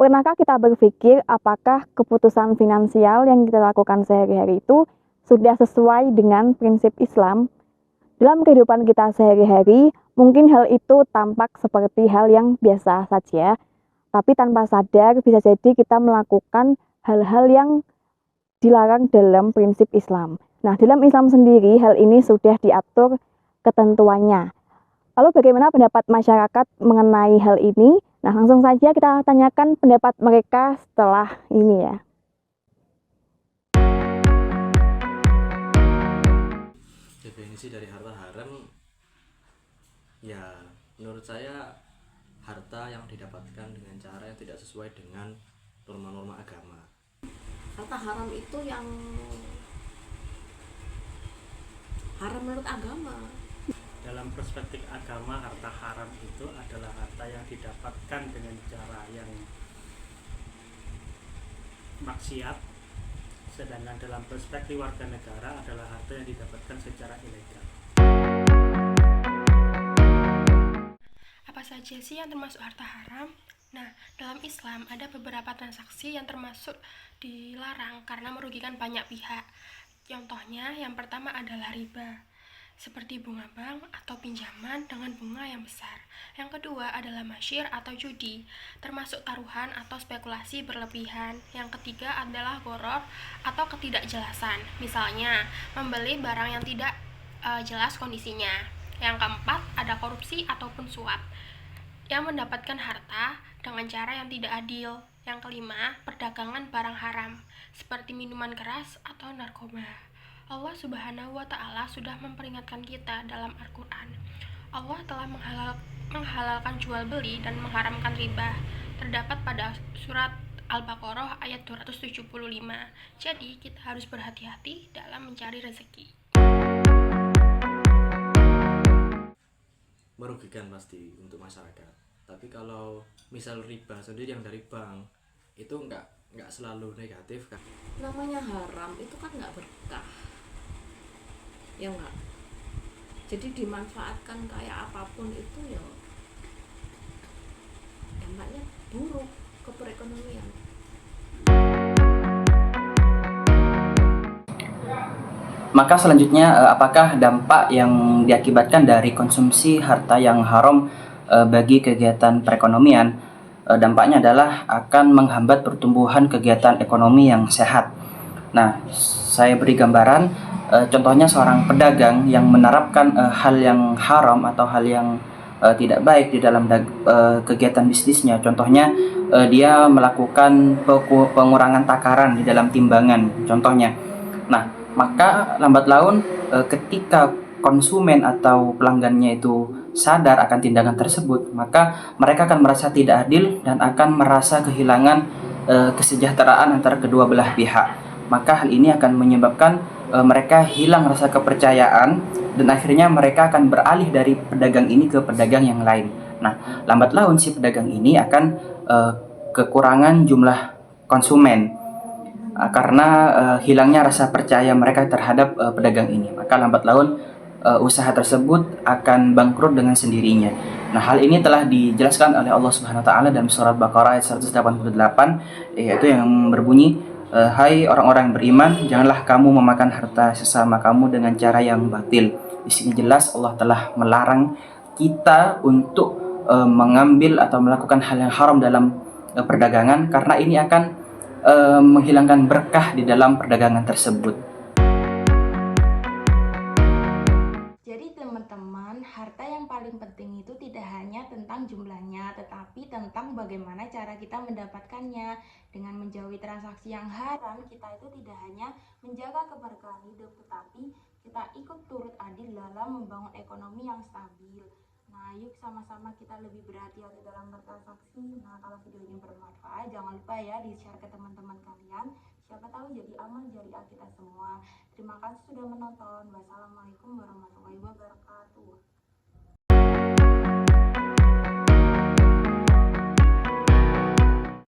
Pernahkah kita berpikir apakah keputusan finansial yang kita lakukan sehari-hari itu sudah sesuai dengan prinsip Islam? Dalam kehidupan kita sehari-hari, mungkin hal itu tampak seperti hal yang biasa saja, tapi tanpa sadar bisa jadi kita melakukan hal-hal yang dilarang dalam prinsip Islam. Nah, dalam Islam sendiri hal ini sudah diatur ketentuannya. Lalu bagaimana pendapat masyarakat mengenai hal ini? Nah, langsung saja kita tanyakan pendapat mereka setelah ini ya. Definisi dari harta haram, ya menurut saya harta yang didapatkan dengan cara yang tidak sesuai dengan norma-norma agama. Harta haram itu yang haram menurut agama. Dalam perspektif agama, harta haram itu adalah harta yang didapatkan dengan cara yang maksiat, sedangkan dalam perspektif warga negara adalah harta yang didapatkan secara ilegal. Apa saja sih yang termasuk harta haram? Nah, dalam Islam ada beberapa transaksi yang termasuk dilarang karena merugikan banyak pihak. Contohnya, yang pertama adalah riba, seperti bunga bank atau pinjaman dengan bunga yang besar. Yang kedua adalah masyir atau judi, termasuk taruhan atau spekulasi berlebihan. Yang ketiga adalah gharar atau ketidakjelasan, misalnya membeli barang yang tidak jelas kondisinya. Yang keempat ada korupsi ataupun suap, yang mendapatkan harta dengan cara yang tidak adil. Yang kelima, perdagangan barang haram, seperti minuman keras atau narkoba. Allah Subhanahu wa Ta'ala sudah memperingatkan kita dalam Al-Quran. Allah telah menghalalkan jual beli dan mengharamkan riba. Terdapat pada surat Al-Baqarah ayat 275. Jadi kita harus berhati-hati dalam mencari rezeki. Merugikan pasti untuk masyarakat. Tapi kalau misal riba sendiri yang dari bank itu nggak selalu negatif kan? Namanya haram itu kan nggak berkah, ya nggak. Jadi dimanfaatkan kayak apapun itu ya dampaknya buruk ke perekonomian. Maka selanjutnya, apakah dampak yang diakibatkan dari konsumsi harta yang haram bagi kegiatan perekonomian? Dampaknya adalah akan menghambat pertumbuhan kegiatan ekonomi yang sehat. Nah, saya beri gambaran, contohnya seorang pedagang yang menerapkan hal yang haram atau hal yang tidak baik di dalam kegiatan bisnisnya. Contohnya, dia melakukan pengurangan takaran di dalam timbangan, contohnya. Nah, maka lambat laun ketika konsumen atau pelanggannya itu sadar akan tindakan tersebut, maka mereka akan merasa tidak adil dan akan merasa kehilangan kesejahteraan antara kedua belah pihak. Maka hal ini akan menyebabkan mereka hilang rasa kepercayaan dan akhirnya mereka akan beralih dari pedagang ini ke pedagang yang lain. Nah, lambat laun si pedagang ini akan kekurangan jumlah konsumen karena hilangnya rasa percaya mereka terhadap pedagang ini. Maka lambat laun usaha tersebut akan bangkrut dengan sendirinya. Nah, hal ini telah dijelaskan oleh Allah Subhanahu wa Ta'ala dalam surat Baqarah ayat 188, yaitu yang berbunyi, hai orang-orang yang beriman, janganlah kamu memakan harta sesama kamu dengan cara yang batil. Di sini jelas Allah telah melarang kita untuk mengambil atau melakukan hal yang haram dalam perdagangan, karena ini akan menghilangkan berkah di dalam perdagangan tersebut. Jadi teman-teman, harta yang paling penting itu tidak hanya tentang jumlahnya, tetapi tentang bagaimana cara kita mendapatkannya. Dengan menjauhi transaksi yang haram, kita itu tidak hanya menjaga keberkahan hidup, tetapi kita ikut turut andil dalam membangun ekonomi yang stabil. Nah, yuk sama-sama kita lebih berhati-hati dalam bertransaksi. Nah, kalau video ini bermanfaat, jangan lupa ya di-share ke teman-teman kalian. Siapa tahu jadi amal jariah kita semua. Terima kasih sudah menonton. Wassalamualaikum warahmatullahi wabarakatuh.